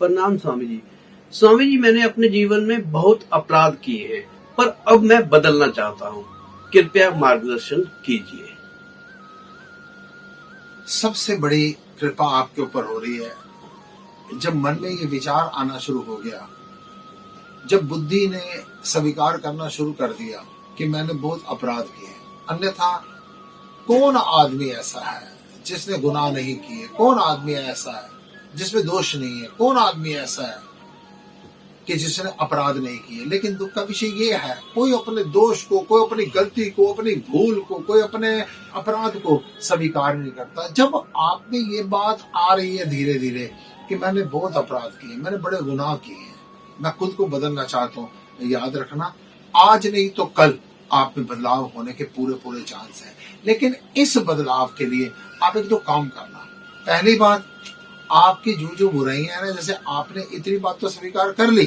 प्रणाम स्वामी जी। स्वामी जी, मैंने अपने जीवन में बहुत अपराध किए हैं, पर अब मैं बदलना चाहता हूँ। कृपया मार्गदर्शन कीजिए। सबसे बड़ी कृपा आपके ऊपर हो रही है जब मन में ये विचार आना शुरू हो गया, जब बुद्धि ने स्वीकार करना शुरू कर दिया कि मैंने बहुत अपराध किए। अन्यथा कौन आदमी ऐसा है जिसने गुनाह नहीं किए? कौन आदमी ऐसा है जिसमें दोष नहीं है? कौन आदमी ऐसा है कि जिसने अपराध नहीं किए? लेकिन दुख का विषय ये है, कोई अपने दोष को, कोई अपनी गलती को, अपनी भूल को, कोई अपने अपराध को स्वीकार नहीं करता। जब आप में ये बात आ रही है धीरे धीरे कि मैंने बहुत अपराध किए, मैंने बड़े गुनाह किए हैं, मैं खुद को बदलना चाहता हूँ, याद रखना आज नहीं तो कल आप में बदलाव होने के पूरे पूरे चांस है। लेकिन इस बदलाव के लिए आप एक दो काम करना। पहली बात, आपकी जो बुराइयां है ना, जैसे आपने इतनी बात तो स्वीकार कर ली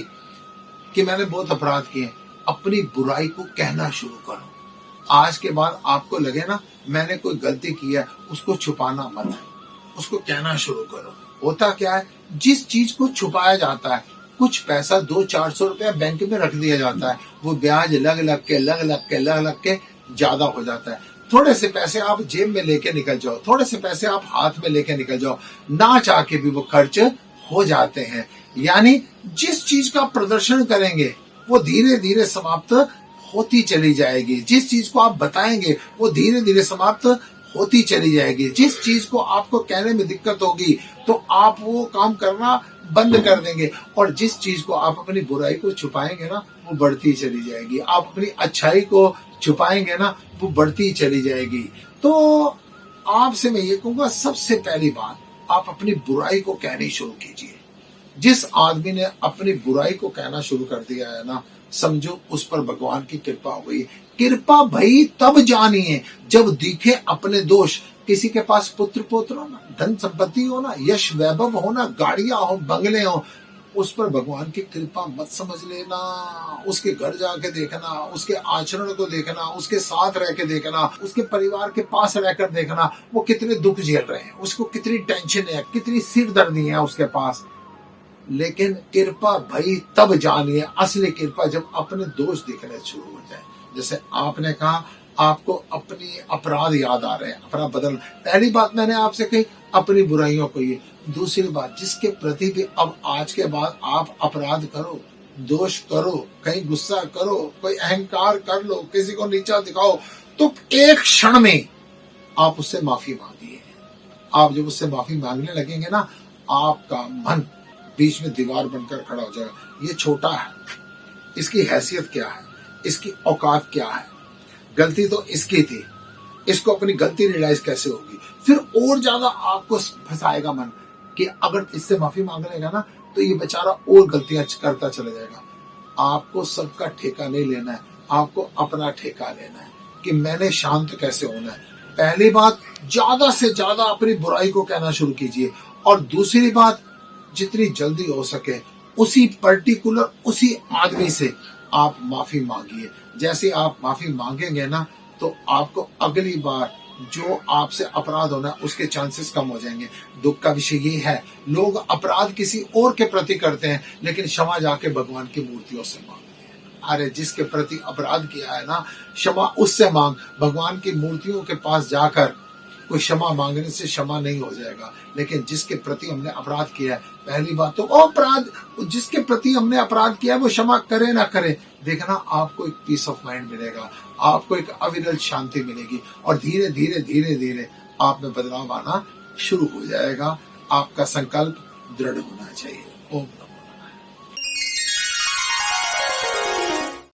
कि मैंने बहुत अपराध किए, अपनी बुराई को कहना शुरू करो। आज के बाद आपको लगे ना मैंने कोई गलती की है, उसको छुपाना मत, उसको कहना शुरू करो। होता क्या है, जिस चीज को छुपाया जाता है, कुछ पैसा 200-400 रुपया बैंक में रख दिया जाता है, वो ब्याज लग लग के ज्यादा हो जाता है। थोड़े से पैसे आप जेब में लेके निकल जाओ, थोड़े से पैसे आप हाथ में लेके निकल जाओ, ना चाह के भी वो खर्च हो जाते हैं। यानी जिस चीज का प्रदर्शन करेंगे वो धीरे धीरे समाप्त होती चली जाएगी। जिस चीज को आप बताएंगे वो धीरे धीरे समाप्त होती चली जाएगी। जिस चीज को आपको कहने में दिक्कत होगी तो आप वो काम करना बंद कर देंगे, और जिस चीज को आप अपनी बुराई को छुपाएंगे ना, वो बढ़ती चली जाएगी। आप अपनी अच्छाई को छुपाएंगे ना, वो बढ़ती चली जाएगी। तो आपसे मैं ये कहूंगा, सबसे पहली बात, आप अपनी बुराई को कहनी शुरू कीजिए। जिस आदमी ने अपनी बुराई को कहना शुरू कर दिया है ना, समझो उस पर भगवान की कृपा हुई। कृपा भई तब जानिए जब दिखे अपने दोष। किसी के पास पुत्र पौत्र हो ना, धन संपत्ति हो ना, यश वैभव हो ना, गाड़ियां हो, बंगले हो, उस पर भगवान की कृपा मत समझ लेना। उसके घर जाके देखना, उसके आचरण को देखना, उसके साथ रह के देखना, उसके परिवार के पास रहकर देखना, वो कितने दुख झेल रहे हैं, उसको कितनी टेंशन है, कितनी सिरदर्दी है उसके पास। लेकिन कृपा भई तब जानिए, असली कृपा जब अपने दोष दिखने शुरू हो जाए। जैसे आपने कहा आपको अपनी अपराध याद आ रहे हैं, अपना बदल। पहली बात मैंने आपसे कही अपनी बुराइयों को ये। दूसरी बात, जिसके प्रति भी अब आज के बाद आप अपराध करो, दोष करो, कहीं गुस्सा करो, कोई अहंकार कर लो, किसी को नीचा दिखाओ, तो एक क्षण में आप उससे माफी मांगिए। आप जब उससे माफी मांगने लगेंगे ना, आपका मन बीच में दीवार बनकर खड़ा हो जाएगा। ये छोटा है, इसकी हैसियत क्या है, इसकी औकात क्या है, गलती तो इसकी थी, इसको अपनी गलती रियलाइज कैसे होगी। फिर और ज्यादा आपको फंसाएगा मन कि अगर इससे माफी मांग लेगा ना तो ये बेचारा और गलतियां करता चला जाएगा। आपको सबका ठेका नहीं लेना है, आपको अपना ठेका लेना है कि मैंने शांत कैसे होना है। पहली बात, ज्यादा से ज्यादा अपनी बुराई को कहना शुरू कीजिए। और दूसरी बात, जितनी जल्दी हो सके उसी पर्टिकुलर उसी आदमी से आप माफी मांगिए। जैसे आप माफी मांगेंगे ना, तो आपको अगली बार जो आपसे अपराध होना उसके चांसेस कम हो जाएंगे। दुख का विषय ये है, लोग अपराध किसी और के प्रति करते हैं, लेकिन क्षमा जाके भगवान की मूर्तियों से मांगते हैं। अरे जिसके प्रति अपराध किया है ना, क्षमा उससे मांग। भगवान की मूर्तियों के पास जाकर कोई क्षमा मांगने से क्षमा नहीं हो जाएगा। लेकिन जिसके प्रति हमने अपराध किया है, पहली बात तो अपराध, जिसके प्रति हमने अपराध किया है वो क्षमा करे ना करे, देखना आपको एक पीस ऑफ माइंड मिलेगा, आपको एक अविरल शांति मिलेगी, और धीरे धीरे धीरे धीरे आप में बदलाव आना शुरू हो जाएगा। आपका संकल्प दृढ़ होना चाहिए। ओम नमः।